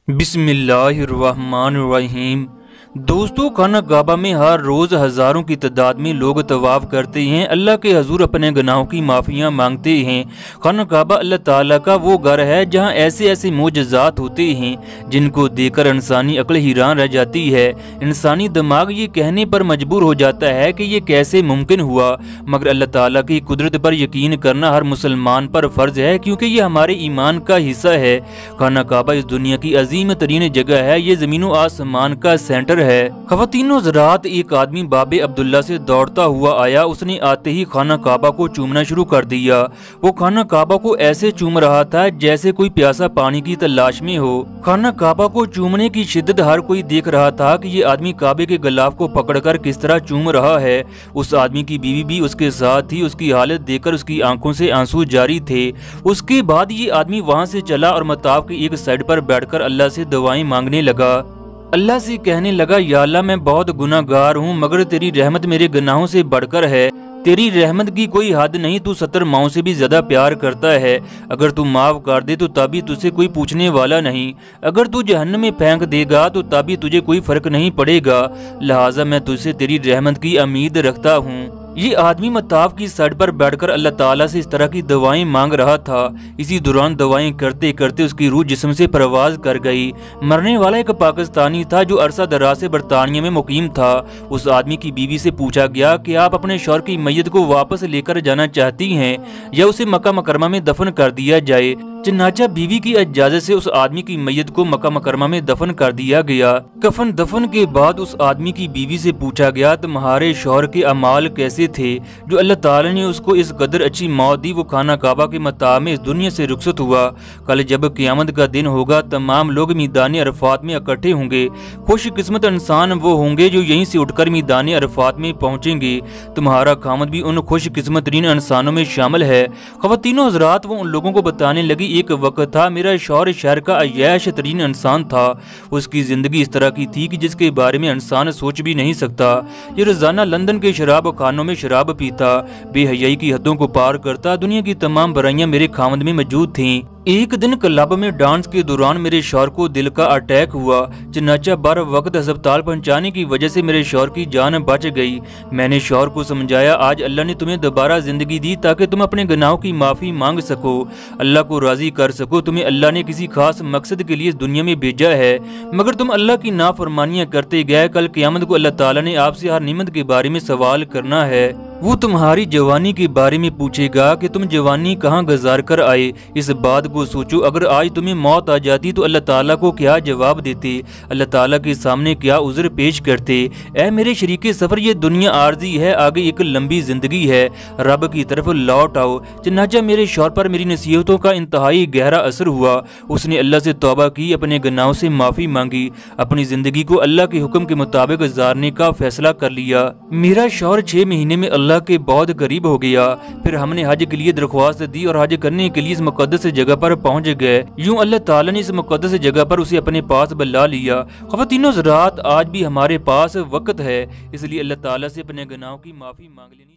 बिस्मिल्लाहिर्रहमानिर्रहीम। दोस्तों, खाना काबा में हर रोज़ हज़ारों की तादाद में लोग तवाफ़ करते हैं, अल्लाह के हजूर अपने गुनाहों की माफ़ियाँ मांगते हैं। खाना काबा अल्लाह ताला का वो घर है जहाँ ऐसे ऐसे मोजज़ात होते हैं जिनको देखकर इंसानी अक्ल हैरान रह जाती है। इंसानी दिमाग ये कहने पर मजबूर हो जाता है कि ये कैसे मुमकिन हुआ, मगर अल्लाह ताला की कुदरत पर यकीन करना हर मुसलमान पर फ़र्ज़ है, क्योंकि ये हमारे ईमान का हिस्सा है। खाना काबा इस दुनिया की अजीम तरीन जगह है, ये ज़मीन व आसमान का सेंटर है। ख़वातीनो ज़रात, एक आदमी बाबे अब्दुल्ला से दौड़ता हुआ आया। उसने आते ही खाना काबा को चूमना शुरू कर दिया। वो खाना काबा को ऐसे चूम रहा था जैसे कोई प्यासा पानी की तलाश में हो। खाना काबा को चूमने की शिद्दत हर कोई देख रहा था कि ये आदमी काबे के गिलाफ को पकड़कर किस तरह चूम रहा है। उस आदमी की बीवी भी उसके साथ थी। उसकी हालत देखकर उसकी आंखों से आंसू जारी थे। उसके बाद ये आदमी वहाँ से चला और मताब की एक साइड पर बैठकर अल्लाह से दुआएं मांगने लगा। अल्लाह से कहने लगा, या अल्लाह, मैं बहुत गुनाहगार हूँ, मगर तेरी रहमत मेरे गुनाहों से बढ़कर है। तेरी रहमत की कोई हद नहीं, तू 70 माओं से भी ज्यादा प्यार करता है। अगर तू माफ कर दे तो तभी तुझसे कोई पूछने वाला नहीं। अगर तू जहन्नम में फेंक देगा तो तभी तुझे कोई फर्क नहीं पड़ेगा। लिहाजा मैं तुझसे तेरी रहमत की उम्मीद रखता हूँ। ये आदमी मताफ की साइड पर बैठकर अल्लाह ताला से इस तरह की दवाएं मांग रहा था। इसी दौरान दवाएं करते करते उसकी रूह जिस्म से परवाज कर गई। मरने वाला एक पाकिस्तानी था जो अरसा दराज से बरतानिया में मुकीम था। उस आदमी की बीवी से पूछा गया कि आप अपने शौहर की मैयत को वापस लेकर जाना चाहती हैं या उसे मक्का मुकरमा में दफन कर दिया जाए। चनाचा बीवी की इजाजत से उस आदमी की मैयत को मक्का मुकरमा में दफन कर दिया गया। कफन दफन के बाद उस आदमी की बीवी से पूछा गया, तुम्हारे शौहर के अमाल कैसे थे जो अल्लाह ताला ने उसको इस कदर अच्छी मौत दी। वो खाना काबा के मताब में इस दुनिया से रुखसत हुआ। कल जब क़यामत का दिन होगा, तमाम लोग मैदान अरफात में इकट्ठे होंगे। खुशकिस्मत इंसान वो होंगे जो यहीं से उठकर मैदान अरफात में पहुंचेंगे। तुम्हारा खामद भी उन खुशकिस्मत तरीन इंसानों में शामिल है। ख़वातीनो हज़रात, वो उन लोगों को बताने लगी, एक वक्त था मेरा शौहर शहर का अय्याश तरीन इंसान था। उसकी जिंदगी इस तरह की थी कि जिसके बारे में इंसान सोच भी नहीं सकता। ये रोजाना लंदन के शराब खानों में शराब पीता, बेहयाई की हदों को पार करता। दुनिया की तमाम बुराइयां मेरे खामद में मौजूद थीं। एक दिन क्लब में डांस के दौरान मेरे शौहर को दिल का अटैक हुआ। चनाचा बर वक्त अस्पताल पहुंचाने की वजह से मेरे शौहर की जान बच गई। मैंने शौहर को समझाया, आज अल्लाह ने तुम्हें दोबारा जिंदगी दी ताकि तुम अपने गुनाहों की माफी मांग सको, अल्लाह को राजी कर सको। तुम्हें अल्लाह ने किसी खास मकसद के लिए इस दुनिया में भेजा है, मगर तुम अल्लाह की नाफरमानियां करते गए। कल क़यामत को अल्लाह ताला ने आपसे हर निमत के बारे में सवाल करना है। वो तुम्हारी जवानी के बारे में पूछेगा कि तुम जवानी कहाँ गुजार कर आए। इस बात को सोचो, अगर आज तुम्हें मौत आ जाती तो अल्लाह ताला को क्या जवाब देते, अल्लाह ताला के सामने क्या उज़्र पेश करते। ऐ मेरे शरीके सफ़र, ये दुनिया आर्जी है, आगे एक लंबी जिंदगी है, रब की तरफ लौट आओ। चनाचा मेरे शौहर पर मेरी नसीहतों का इंतहाई गहरा असर हुआ। उसने अल्लाह से तौबा की, अपने गुनाहों से माफ़ी मांगी, अपनी ज़िंदगी को अल्लाह के हुक्म के मुताबिक गुजारने का फैसला कर लिया। मेरा शौहर 6 महीने में अल्लाह के बहुत करीब हो गया। फिर हमने हज के लिए दरख्वास्त दी और हज करने के लिए इस मुकद्दस जगह पर पहुंच गए। यूं अल्लाह ताला ने इस मुकद्दस जगह पर उसे अपने पास बुला लिया। ख़वातीनो हज़रात, आज भी हमारे पास वक्त है, इसलिए अल्लाह ताला से अपने गुनाहों की माफ़ी मांग लेनी।